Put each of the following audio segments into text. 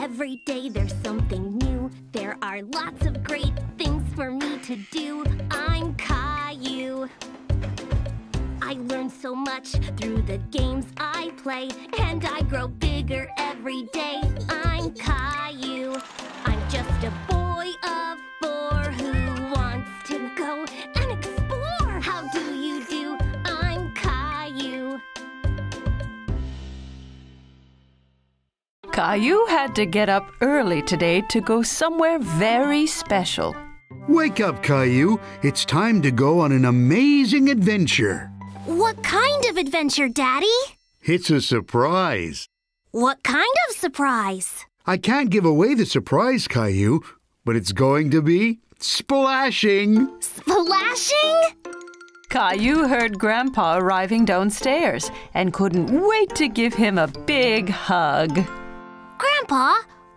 Every day there's something new. There are lots of great things for me to do. I'm CAILLOU. I learn so much through the games I play, and I grow bigger every day. I'm CAILLOU. I'm just a boy of 4 who wants to go and explore. How do you do? I'm CAILLOU. CAILLOU had to get up early today to go somewhere very special. Wake up, CAILLOU. It's time to go on an amazing adventure. What kind of adventure, Daddy? It's a surprise. What kind of surprise? I can't give away the surprise, CAILLOU, but it's going to be splashing. Splashing? CAILLOU heard Grandpa arriving downstairs and couldn't wait to give him a big hug. Grandpa,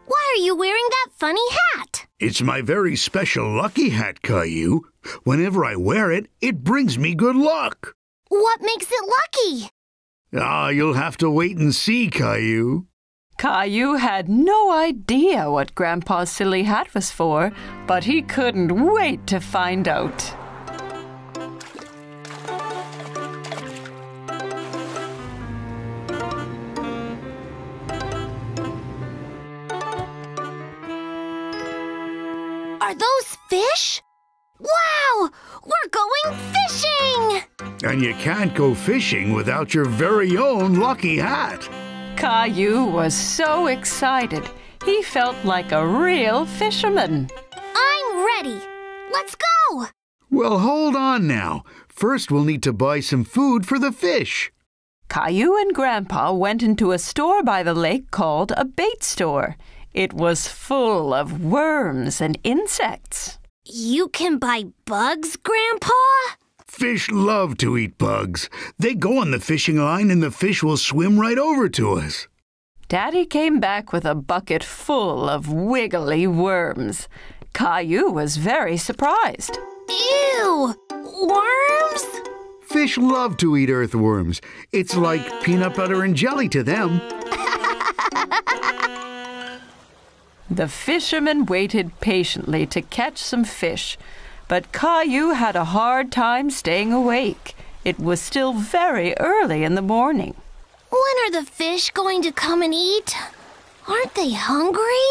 why are you wearing that funny hat? It's my very special lucky hat, CAILLOU. Whenever I wear it, it brings me good luck. What makes it lucky? You'll have to wait and see, CAILLOU. CAILLOU had no idea what Grandpa's silly hat was for, but he couldn't wait to find out. Are those fish? Wow! We're going fishing! And you can't go fishing without your very own lucky hat. CAILLOU was so excited. He felt like a real fisherman. I'm ready. Let's go! Well, hold on now. First, we'll need to buy some food for the fish. CAILLOU and Grandpa went into a store by the lake called a bait store. It was full of worms and insects. You can buy bugs, Grandpa? Fish love to eat bugs. They go on the fishing line and the fish will swim right over to us. Daddy came back with a bucket full of wiggly worms. CAILLOU was very surprised. Ew! Worms? Fish love to eat earthworms. It's like peanut butter and jelly to them. The fisherman waited patiently to catch some fish, but CAILLOU had a hard time staying awake. It was still very early in the morning. When are the fish going to come and eat? Aren't they hungry?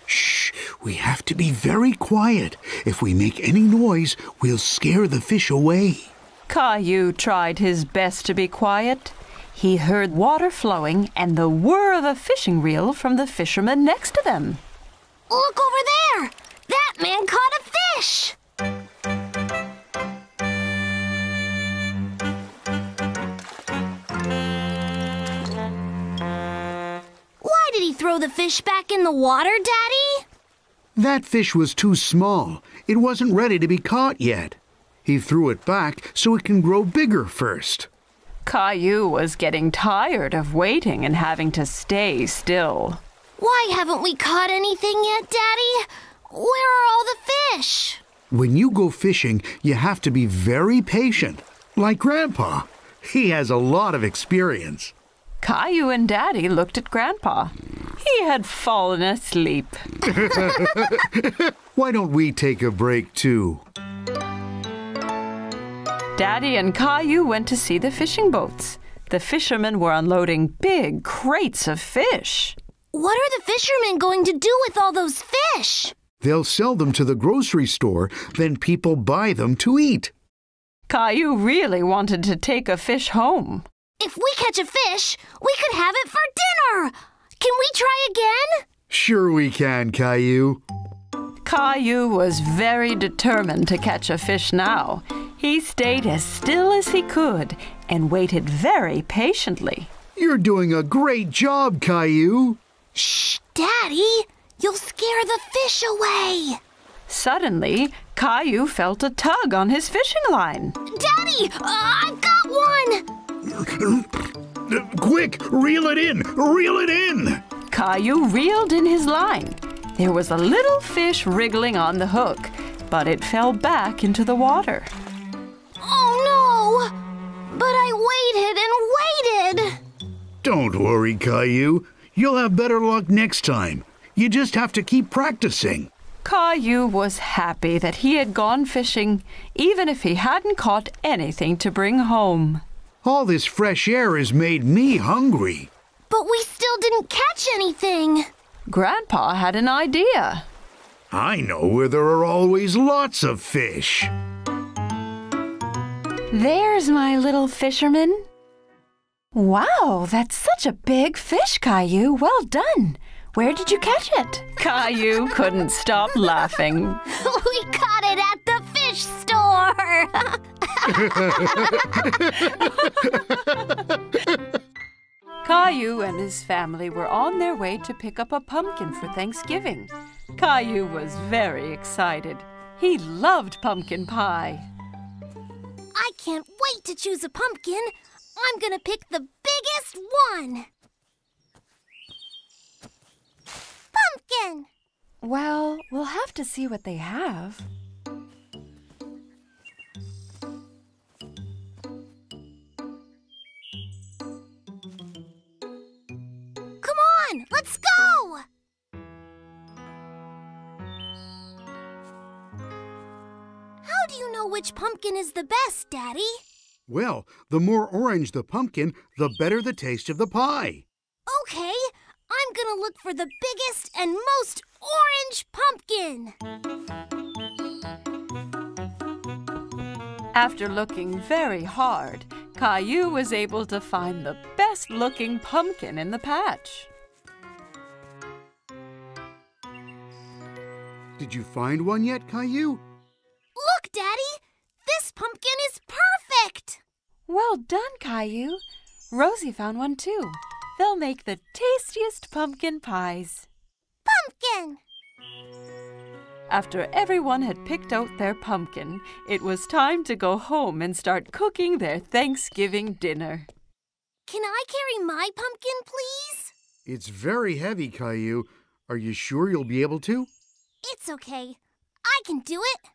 Shh! We have to be very quiet. If we make any noise, we'll scare the fish away. CAILLOU tried his best to be quiet. He heard water flowing and the whir of a fishing reel from the fisherman next to them. Look over there! That man caught a fish! Why did he throw the fish back in the water, Daddy? That fish was too small. It wasn't ready to be caught yet. He threw it back so it can grow bigger first. CAILLOU was getting tired of waiting and having to stay still. Why haven't we caught anything yet, Daddy? Where are all the fish? When you go fishing, you have to be very patient. Like Grandpa. He has a lot of experience. CAILLOU and Daddy looked at Grandpa. He had fallen asleep. Why don't we take a break, too? Daddy and CAILLOU went to see the fishing boats. The fishermen were unloading big crates of fish. What are the fishermen going to do with all those fish? They'll sell them to the grocery store, then people buy them to eat. CAILLOU really wanted to take a fish home. If we catch a fish, we could have it for dinner! Can we try again? Sure we can, CAILLOU. CAILLOU was very determined to catch a fish now. He stayed as still as he could and waited very patiently. You're doing a great job, CAILLOU. Shh, Daddy! You'll scare the fish away! Suddenly, CAILLOU felt a tug on his fishing line. Daddy! I've got one! Quick! Reel it in! Reel it in! CAILLOU reeled in his line. There was a little fish wriggling on the hook, but it fell back into the water. Oh no! But I waited and waited! Don't worry, CAILLOU. You'll have better luck next time. You just have to keep practicing. Caillou was happy that he had gone fishing, even if he hadn't caught anything to bring home. All this fresh air has made me hungry. But we still didn't catch anything. Grandpa had an idea. I know where there are always lots of fish. There's my little fisherman. Wow, that's such a big fish, Caillou. Well done. Where did you catch it? Caillou couldn't stop laughing. We caught it at the fish store. Caillou and his family were on their way to pick up a pumpkin for Thanksgiving. Caillou was very excited. He loved pumpkin pie. I can't wait to choose a pumpkin. I'm gonna pick the biggest one. Pumpkin! Well, we'll have to see what they have. Come on, let's go! How do you know which pumpkin is the best, Daddy? Well, the more orange the pumpkin, the better the taste of the pie. Okay, I'm gonna look for the biggest and most orange pumpkin. After looking very hard, Caillou was able to find the best-looking pumpkin in the patch. Did you find one yet, Caillou? Look, Daddy! This pumpkin is perfect! Well done, Caillou. Rosie found one too. They'll make the tastiest pumpkin pies. Pumpkin! After everyone had picked out their pumpkin, it was time to go home and start cooking their Thanksgiving dinner. Can I carry my pumpkin, please? It's very heavy, Caillou. Are you sure you'll be able to? It's okay. I can do it.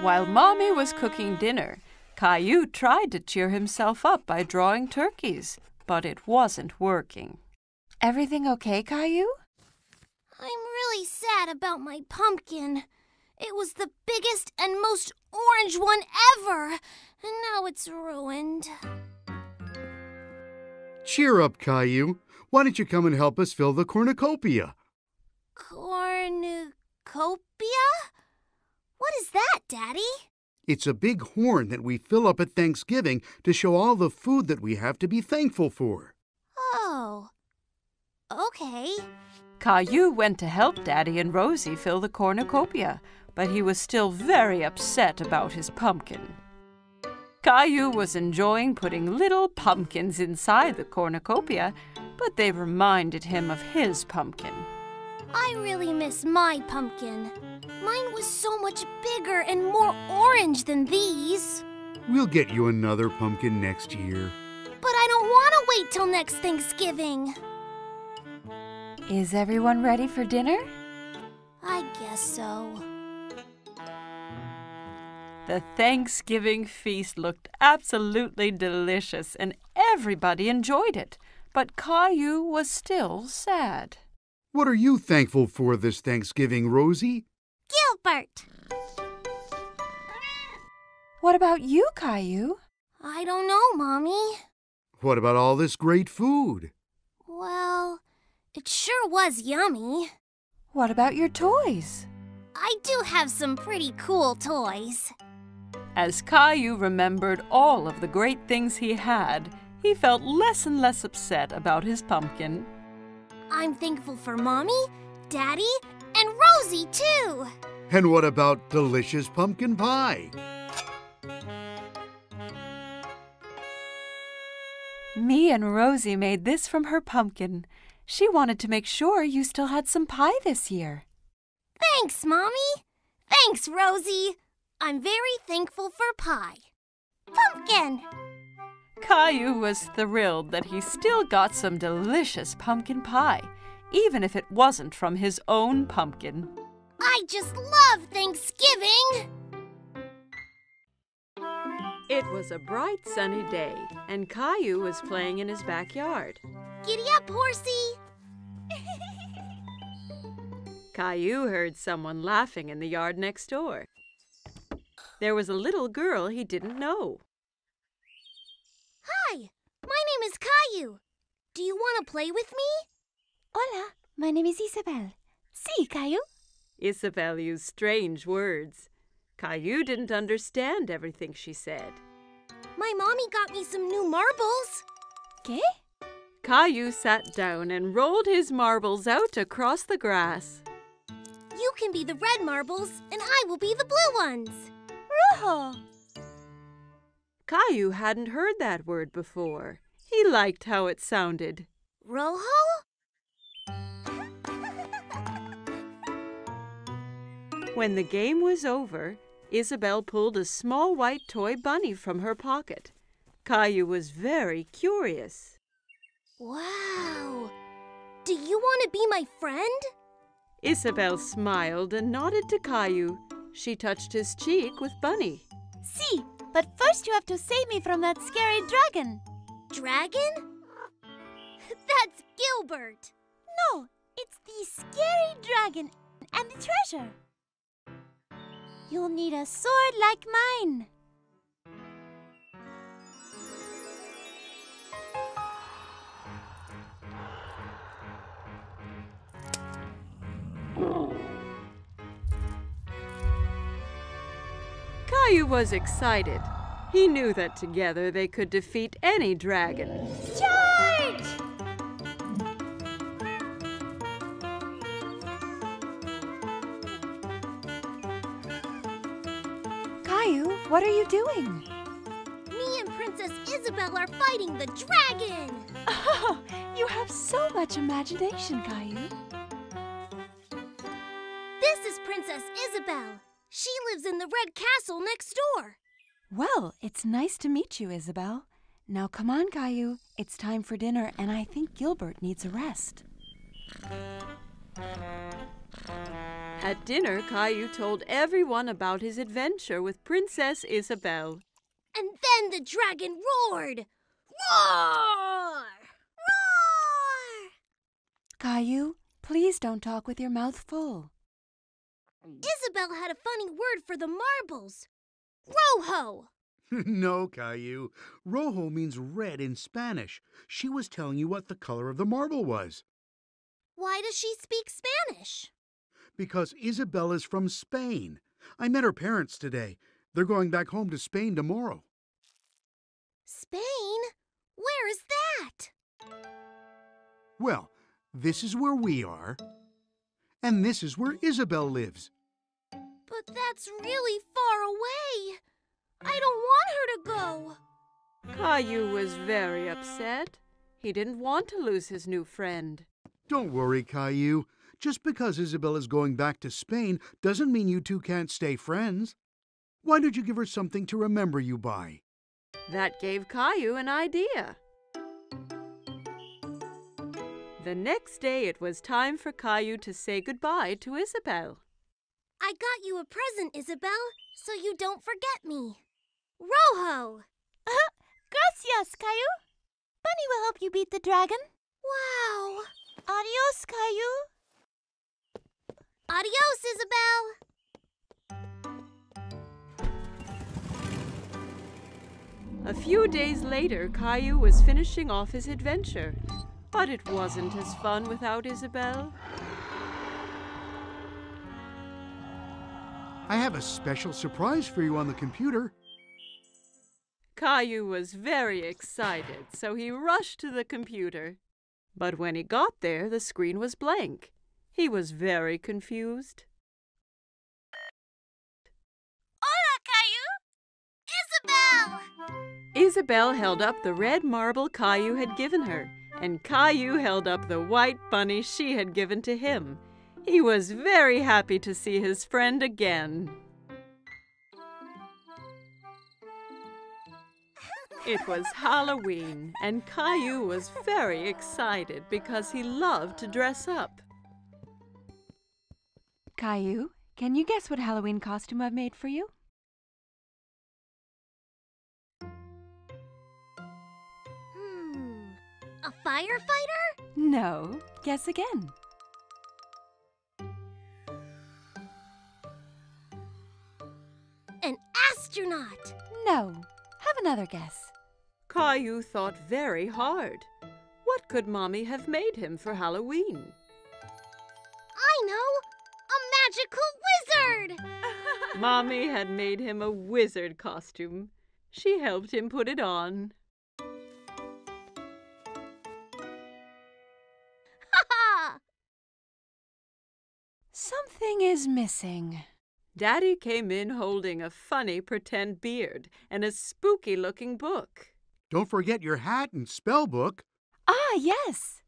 While Mommy was cooking dinner, Caillou tried to cheer himself up by drawing turkeys, but it wasn't working. Everything okay, Caillou? I'm really sad about my pumpkin. It was the biggest and most orange one ever, and now it's ruined. Cheer up, Caillou. Why don't you come and help us fill the cornucopia? Cornucopia? What is that, Daddy? It's a big horn that we fill up at Thanksgiving to show all the food that we have to be thankful for. Oh, okay. Caillou went to help Daddy and Rosie fill the cornucopia, but he was still very upset about his pumpkin. Caillou was enjoying putting little pumpkins inside the cornucopia, but they reminded him of his pumpkin. I really miss my pumpkin. Mine was so much bigger and more orange than these. We'll get you another pumpkin next year. But I don't want to wait till next Thanksgiving. Is everyone ready for dinner? I guess so. The Thanksgiving feast looked absolutely delicious and everybody enjoyed it, but Caillou was still sad. What are you thankful for this Thanksgiving, Rosie? Gilbert! What about you, Caillou? I don't know, Mommy. What about all this great food? Well, it sure was yummy. What about your toys? I do have some pretty cool toys. As Caillou remembered all of the great things he had, he felt less and less upset about his pumpkin. I'm thankful for Mommy, Daddy, and Rosie, too. And what about delicious pumpkin pie? Me and Rosie made this from her pumpkin. She wanted to make sure you still had some pie this year. Thanks, Mommy. Thanks, Rosie. I'm very thankful for pie. Pumpkin! Caillou was thrilled that he still got some delicious pumpkin pie, even if it wasn't from his own pumpkin. I just love Thanksgiving! It was a bright sunny day, and Caillou was playing in his backyard. Giddy up, horsey! Caillou heard someone laughing in the yard next door. There was a little girl he didn't know. Hi, my name is Caillou. Do you want to play with me? Hola, my name is Isabel. Sí, Caillou. Isabel used strange words. Caillou didn't understand everything she said. My mommy got me some new marbles. ¿Qué? Caillou sat down and rolled his marbles out across the grass. You can be the red marbles, and I will be the blue ones. Rojo. Caillou hadn't heard that word before. He liked how it sounded. Rojo? When the game was over, Isabel pulled a small white toy bunny from her pocket. Caillou was very curious. Wow! Do you want to be my friend? Isabel smiled and nodded to Caillou. She touched his cheek with Bunny. Sí, but first you have to save me from that scary dragon. Dragon? That's Gilbert. No, it's the scary dragon and the treasure. You'll need a sword like mine. Caillou was excited. He knew that together they could defeat any dragon. Charge! Caillou, what are you doing? Me and Princess Isabel are fighting the dragon! Oh, you have so much imagination, Caillou. This is Princess Isabel. She lives in the red castle next door. Well, it's nice to meet you, Isabel. Now come on, Caillou. It's time for dinner, and I think Gilbert needs a rest. At dinner, Caillou told everyone about his adventure with Princess Isabel. And then the dragon roared. Roar! Roar! Caillou, please don't talk with your mouth full. Isabel had a funny word for the marbles. Rojo! No, Caillou. Rojo means red in Spanish. She was telling you what the color of the marble was. Why does she speak Spanish? Because Isabel is from Spain. I met her parents today. They're going back home to Spain tomorrow. Spain? Where is that? Well, this is where we are. And this is where Isabel lives. But that's really far away. I don't want her to go. Caillou was very upset. He didn't want to lose his new friend. Don't worry, Caillou. Just because Isabel is going back to Spain doesn't mean you two can't stay friends. Why don't you give her something to remember you by? That gave Caillou an idea. The next day it was time for Caillou to say goodbye to Isabel. I got you a present, Isabel, so you don't forget me. Rojo! Gracias, Caillou. Bunny will help you beat the dragon. Wow! Adios, Caillou. Adios, Isabel! A few days later, Caillou was finishing off his adventure. But it wasn't as fun without Isabel. I have a special surprise for you on the computer. Caillou was very excited, so he rushed to the computer. But when he got there, the screen was blank. He was very confused. Isabel! Isabel held up the red marble Caillou had given her, and Caillou held up the white bunny she had given to him. He was very happy to see his friend again. It was Halloween, and Caillou was very excited because he loved to dress up. Caillou, can you guess what Halloween costume I've made for you? A firefighter? No. Guess again. An astronaut? No. Have another guess. Caillou thought very hard. What could Mommy have made him for Halloween? I know! A magical wizard! Mommy had made him a wizard costume. She helped him put it on. Ha! Something is missing. Daddy came in holding a funny pretend beard and a spooky-looking book. Don't forget your hat and spell book. Ah, yes.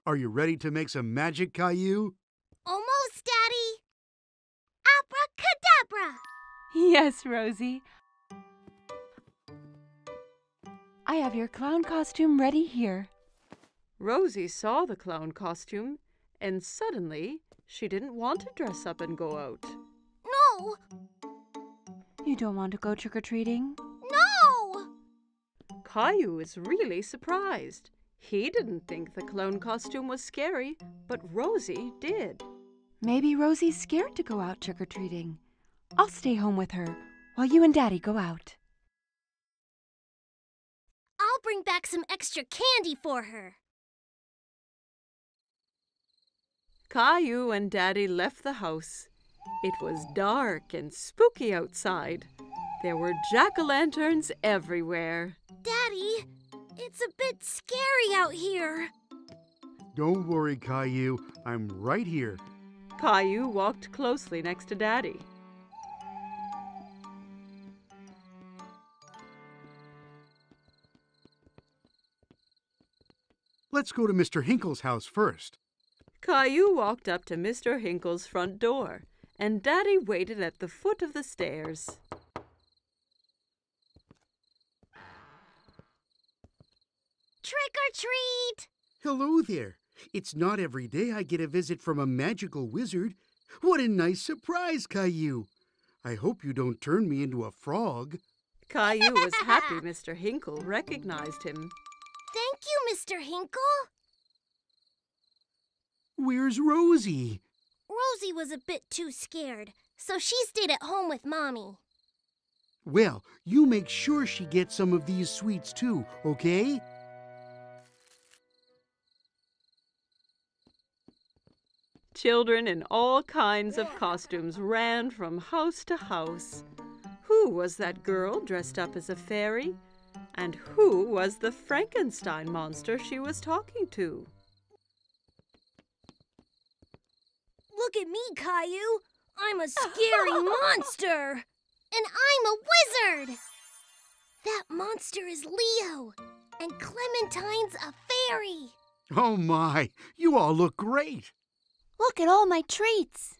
Are you ready to make some magic, Caillou? Almost, Daddy. Abracadabra! Yes, Rosie. I have your clown costume ready here. Rosie saw the clown costume, and suddenly she didn't want to dress up and go out. No! You don't want to go trick-or-treating? No! Caillou is really surprised. He didn't think the clown costume was scary, but Rosie did. Maybe Rosie's scared to go out trick-or-treating. I'll stay home with her while you and Daddy go out. I'll bring back some extra candy for her. Caillou and Daddy left the house. It was dark and spooky outside. There were jack-o'-lanterns everywhere. Daddy, it's a bit scary out here. Don't worry, Caillou. I'm right here. Caillou walked closely next to Daddy. Let's go to Mr. Hinkle's house first. Caillou walked up to Mr. Hinkle's front door, and Daddy waited at the foot of the stairs. Trick or treat! Hello there. It's not every day I get a visit from a magical wizard. What a nice surprise, Caillou. I hope you don't turn me into a frog. Caillou was happy Mr. Hinkle recognized him. Thank you, Mr. Hinkle. Where's Rosie? Rosie was a bit too scared, so she stayed at home with Mommy. Well, you make sure she gets some of these sweets too, okay? Children in all kinds of costumes ran from house to house. Who was that girl dressed up as a fairy? And who was the Frankenstein monster she was talking to? Look at me, Caillou. I'm a scary monster. And I'm a wizard. That monster is Leo. And Clementine's a fairy. Oh my, you all look great. Look at all my treats.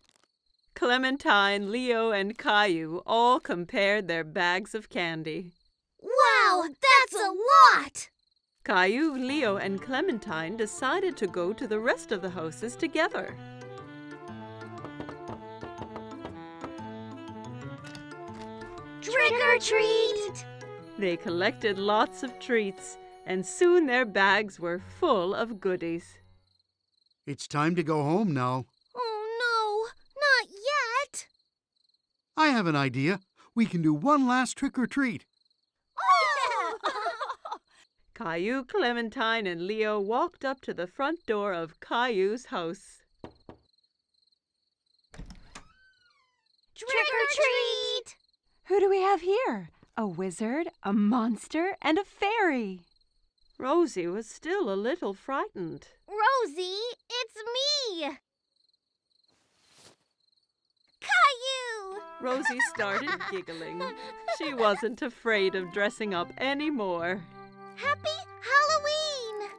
Clementine, Leo, and Caillou all compared their bags of candy. Wow, that's a lot! Caillou, Leo, and Clementine decided to go to the rest of the houses together. Trick or treat! They collected lots of treats, and soon their bags were full of goodies. It's time to go home now. Oh no, not yet! I have an idea. We can do one last trick or treat. Caillou, Clementine, and Leo walked up to the front door of Caillou's house. Trick or treat! Who do we have here? A wizard, a monster, and a fairy. Rosie was still a little frightened. Rosie, it's me! Caillou! Rosie started giggling. She wasn't afraid of dressing up anymore. Happy Halloween!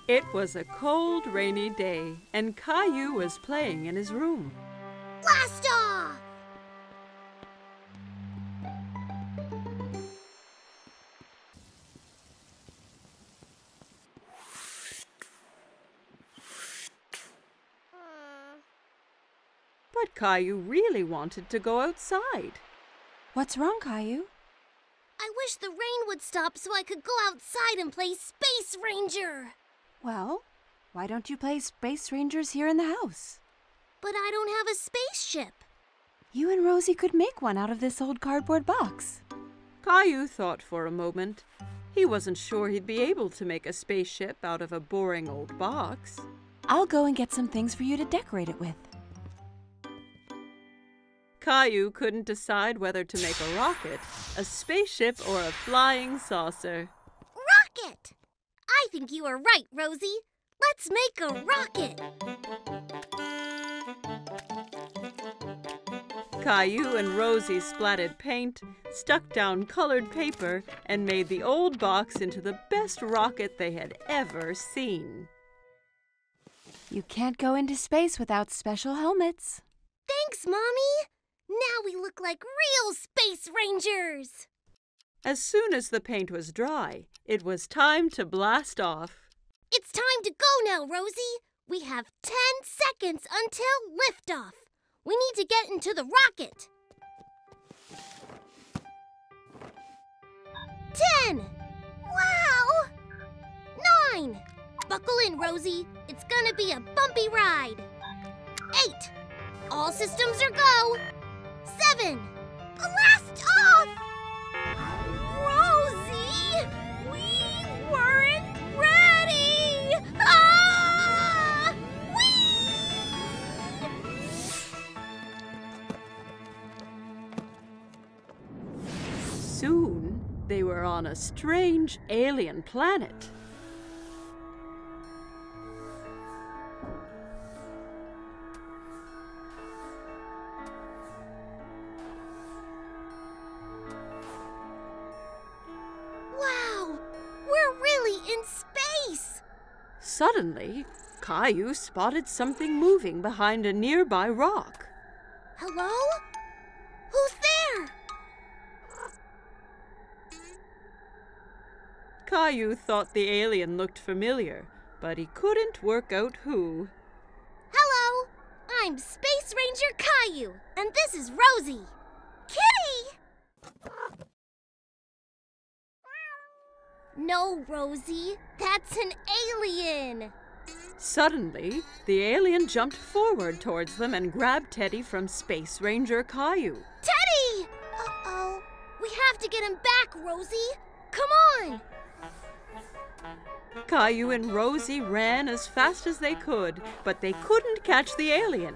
It was a cold, rainy day, and Caillou was playing in his room. Blast off! But Caillou really wanted to go outside. What's wrong, Caillou? I wish the rain would stop so I could go outside and play Space Ranger. Well, why don't you play Space Rangers here in the house? But I don't have a spaceship. You and Rosie could make one out of this old cardboard box. Caillou thought for a moment. He wasn't sure he'd be able to make a spaceship out of a boring old box. I'll go and get some things for you to decorate it with. Caillou couldn't decide whether to make a rocket, a spaceship, or a flying saucer. Rocket! I think you are right, Rosie. Let's make a rocket. Caillou and Rosie splattered paint, stuck down colored paper, and made the old box into the best rocket they had ever seen. You can't go into space without special helmets. Thanks, Mommy. Now we look like real Space Rangers. As soon as the paint was dry, it was time to blast off. It's time to go now, Rosie. We have 10 seconds until liftoff. We need to get into the rocket. 10. Wow. 9. Buckle in, Rosie. It's gonna be a bumpy ride. 8. All systems are go. 7. Blast off! Rosie! We weren't ready! Ah! Whee! Soon, they were on a strange alien planet. Wow! We're really in space! Suddenly, Caillou spotted something moving behind a nearby rock. Hello? Who's there? Caillou thought the alien looked familiar, but he couldn't work out who. Hello! I'm Space Ranger Caillou, and this is Rosie. Kitty! No, Rosie. That's an alien. Suddenly, the alien jumped forward towards them and grabbed Teddy from Space Ranger Caillou. Teddy! Uh-oh. We have to get him back, Rosie. Come on! Caillou and Rosie ran as fast as they could, but they couldn't catch the alien.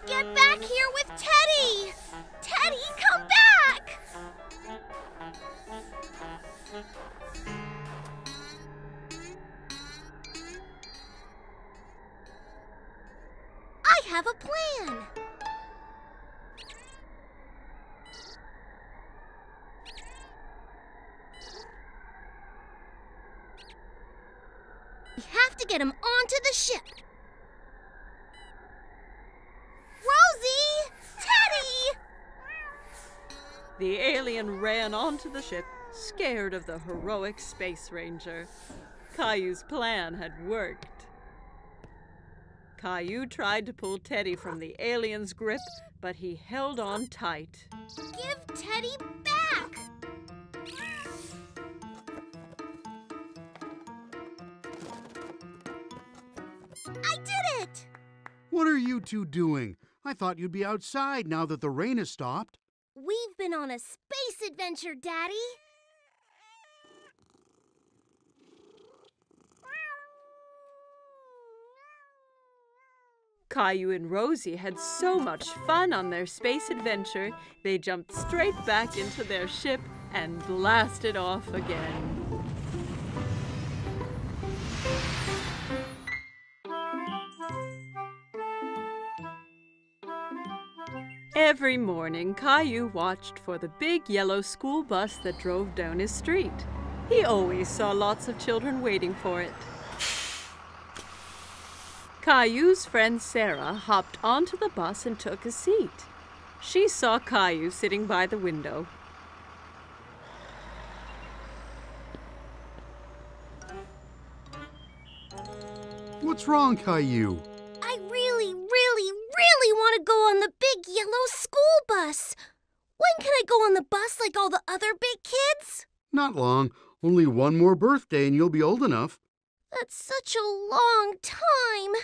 Get back here with Teddy! Teddy, come back! I have a plan. We have to get him onto the ship. Rosie! Teddy! The alien ran onto the ship, scared of the heroic Space Ranger. Caillou's plan had worked. Caillou tried to pull Teddy from the alien's grip, but he held on tight. Give Teddy back! I did it! What are you two doing? I thought you'd be outside now that the rain has stopped. We've been on a space adventure, Daddy. Caillou and Rosie had so much fun on their space adventure, they jumped straight back into their ship and blasted off again. Every morning, Caillou watched for the big yellow school bus that drove down his street. He always saw lots of children waiting for it. Caillou's friend Sarah hopped onto the bus and took a seat. She saw Caillou sitting by the window. What's wrong, Caillou? I really want to go on the big yellow school bus. When can I go on the bus like all the other big kids? Not long. Only one more birthday and you'll be old enough. That's such a long time.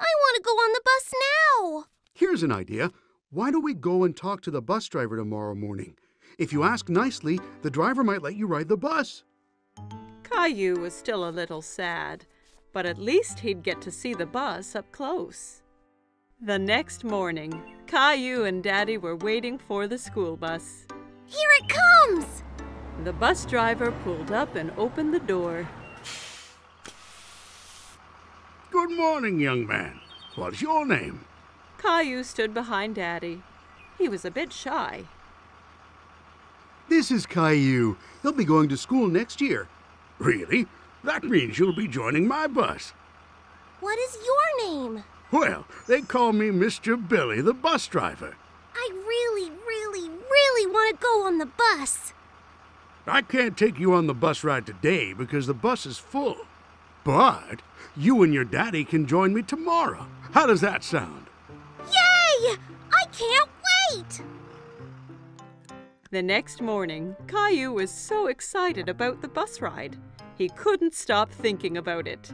I want to go on the bus now. Here's an idea. Why don't we go and talk to the bus driver tomorrow morning? If you ask nicely, the driver might let you ride the bus. Caillou was still a little sad, but at least he'd get to see the bus up close. The next morning, Caillou and Daddy were waiting for the school bus. Here it comes! The bus driver pulled up and opened the door. Good morning, young man. What's your name? Caillou stood behind Daddy. He was a bit shy. This is Caillou. He'll be going to school next year. Really? That means you'll be joining my bus. What is your name? Well, they call me Mr. Billy, the bus driver. I really want to go on the bus. I can't take you on the bus ride today because the bus is full. But you and your daddy can join me tomorrow. How does that sound? Yay! I can't wait! The next morning, Caillou was so excited about the bus ride. He couldn't stop thinking about it.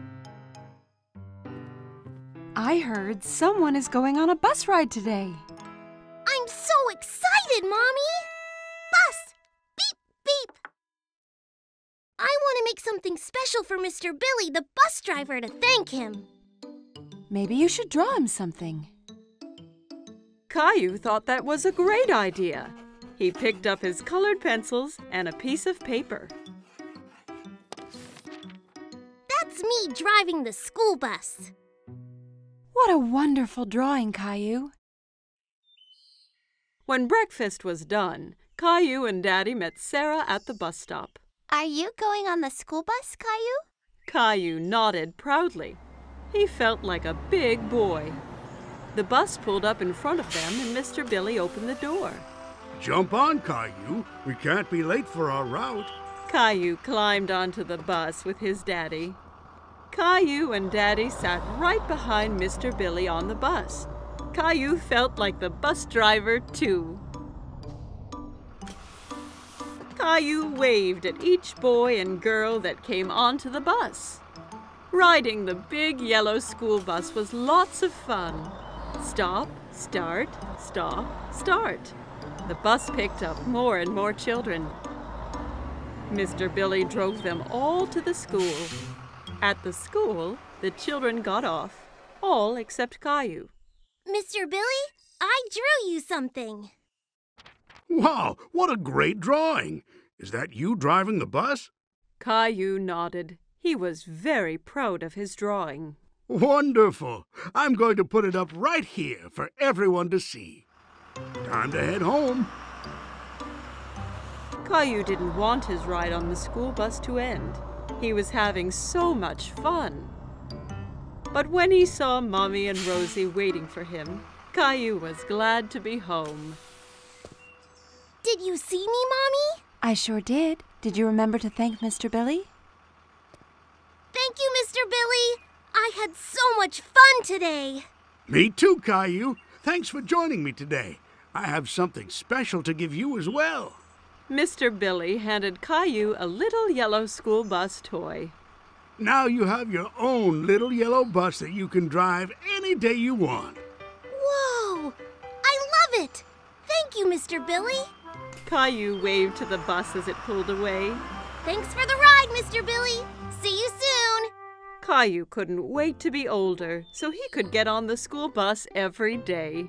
I heard someone is going on a bus ride today. I'm so excited, Mommy! Bus! Beep, beep! I want to make something special for Mr. Billy, the bus driver, to thank him. Maybe you should draw him something. Caillou thought that was a great idea. He picked up his colored pencils and a piece of paper. That's me driving the school bus. What a wonderful drawing, Caillou. When breakfast was done, Caillou and Daddy met Sarah at the bus stop. Are you going on the school bus, Caillou? Caillou nodded proudly. He felt like a big boy. The bus pulled up in front of them and Mr. Billy opened the door. Jump on, Caillou. We can't be late for our route. Caillou climbed onto the bus with his daddy. Caillou and Daddy sat right behind Mr. Billy on the bus. Caillou felt like the bus driver, too. Caillou waved at each boy and girl that came onto the bus. Riding the big yellow school bus was lots of fun. Stop, start, stop, start. The bus picked up more and more children. Mr. Billy drove them all to the school. At the school, the children got off, all except Caillou. Mr. Billy, I drew you something. Wow, what a great drawing. Is that you driving the bus? Caillou nodded. He was very proud of his drawing. Wonderful. I'm going to put it up right here for everyone to see. Time to head home. Caillou didn't want his ride on the school bus to end. He was having so much fun. But when he saw Mommy and Rosie waiting for him, Caillou was glad to be home. Did you see me, Mommy? I sure did. Did you remember to thank Mr. Billy? Thank you, Mr. Billy. I had so much fun today. Me too, Caillou. Thanks for joining me today. I have something special to give you as well. Mr. Billy handed Caillou a little yellow school bus toy. Now you have your own little yellow bus that you can drive any day you want. Whoa! I love it! Thank you, Mr. Billy. Caillou waved to the bus as it pulled away. Thanks for the ride, Mr. Billy. See you soon. Caillou couldn't wait to be older so he could get on the school bus every day.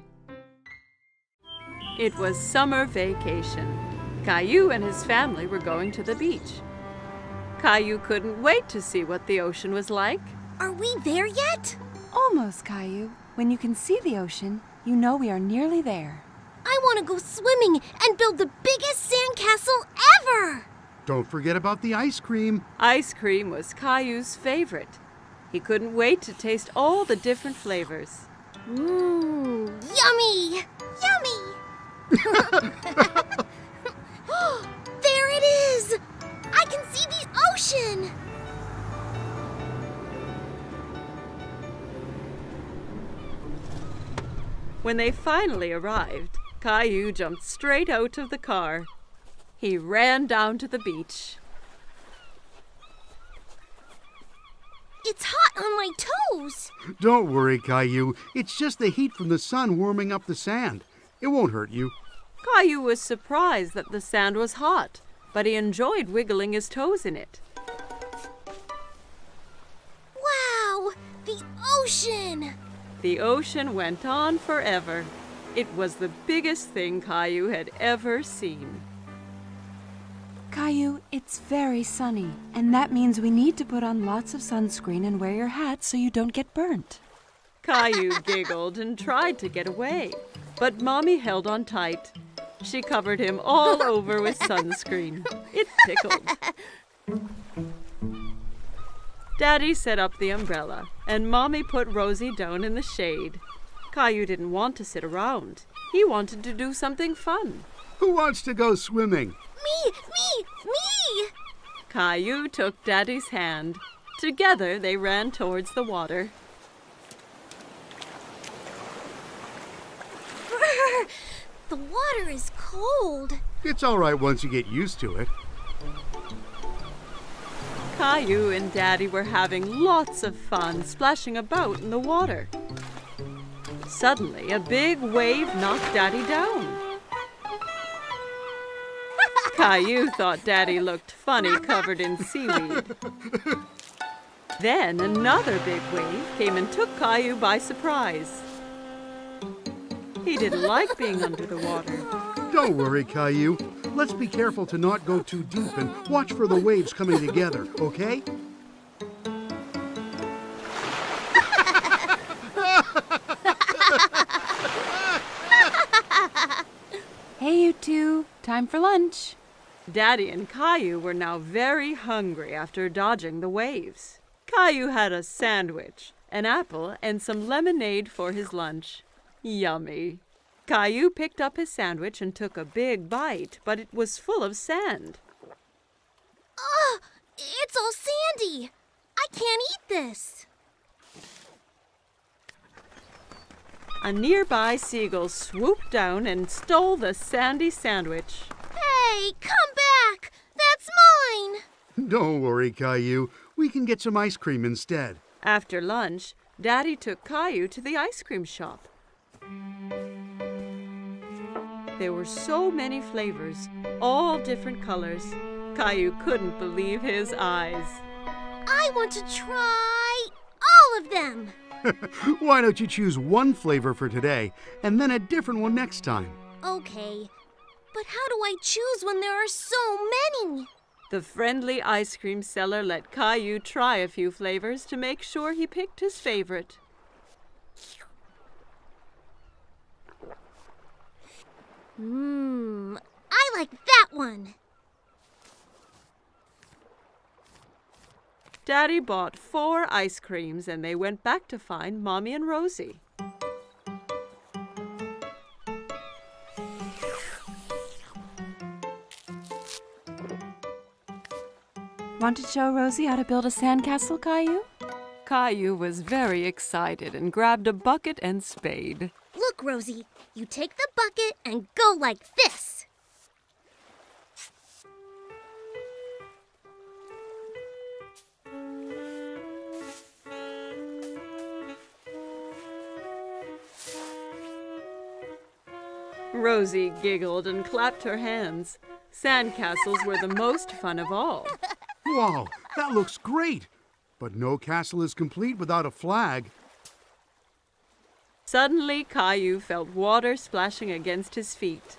It was summer vacation. Caillou and his family were going to the beach. Caillou couldn't wait to see what the ocean was like. Are we there yet? Almost, Caillou. When you can see the ocean, you know we are nearly there. I want to go swimming and build the biggest sandcastle ever! Don't forget about the ice cream. Ice cream was Caillou's favorite. He couldn't wait to taste all the different flavors. Mmm, yummy! Yummy! There it is! I can see the ocean! When they finally arrived, Caillou jumped straight out of the car. He ran down to the beach. It's hot on my toes! Don't worry, Caillou. It's just the heat from the sun warming up the sand. It won't hurt you. Caillou was surprised that the sand was hot, but he enjoyed wiggling his toes in it. Wow! The ocean! The ocean went on forever. It was the biggest thing Caillou had ever seen. Caillou, it's very sunny, and that means we need to put on lots of sunscreen and wear your hat so you don't get burnt. Caillou giggled and tried to get away, but Mommy held on tight. She covered him all over with sunscreen. It tickled. Daddy set up the umbrella, and Mommy put Rosie down in the shade. Caillou didn't want to sit around. He wanted to do something fun. Who wants to go swimming? Me! Caillou took Daddy's hand. Together they ran towards the water. Brr, the water is cold. It's all right once you get used to it. Caillou and Daddy were having lots of fun splashing about in the water. Suddenly, a big wave knocked Daddy down. Caillou thought Daddy looked funny covered in seaweed. Then another big wave came and took Caillou by surprise. He didn't like being under the water. Don't worry, Caillou. Let's be careful to not go too deep and watch for the waves coming together, okay? Hey, you two, time for lunch. Daddy and Caillou were now very hungry after dodging the waves. Caillou had a sandwich, an apple, and some lemonade for his lunch. Yummy! Caillou picked up his sandwich and took a big bite, but it was full of sand. Ugh! It's all sandy! I can't eat this! A nearby seagull swooped down and stole the sandy sandwich. Hey, come back! That's mine! Don't worry, Caillou. We can get some ice cream instead. After lunch, Daddy took Caillou to the ice cream shop. There were so many flavors, all different colors. Caillou couldn't believe his eyes. I want to try all of them! Why don't you choose one flavor for today and then a different one next time? Okay, but how do I choose when there are so many? The friendly ice cream seller let Caillou try a few flavors to make sure he picked his favorite. I like that one. Daddy bought 4 ice creams and they went back to find Mommy and Rosie. Want to show Rosie how to build a sandcastle, Caillou? Caillou was very excited and grabbed a bucket and spade. Look, Rosie, you take the bucket and go like this. Rosie giggled and clapped her hands. Sandcastles were the most fun of all. Wow, that looks great! But no castle is complete without a flag. Suddenly, Caillou felt water splashing against his feet.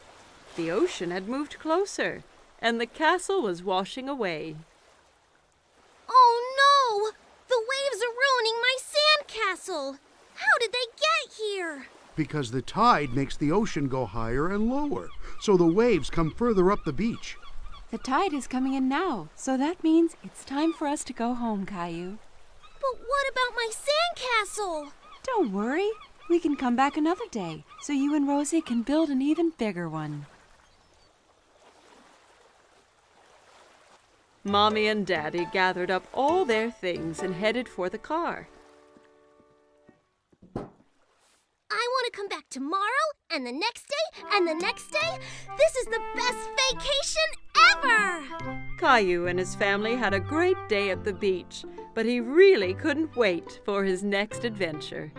The ocean had moved closer, and the castle was washing away. Oh no! The waves are ruining my sandcastle! How did they get here? Because the tide makes the ocean go higher and lower, so the waves come further up the beach. The tide is coming in now, so that means it's time for us to go home, Caillou. But what about my sandcastle? Don't worry. We can come back another day so you and Rosie can build an even bigger one. Mommy and Daddy gathered up all their things and headed for the car. I want to come back tomorrow, and the next day, and the next day. This is the best vacation ever! Caillou and his family had a great day at the beach, but he really couldn't wait for his next adventure.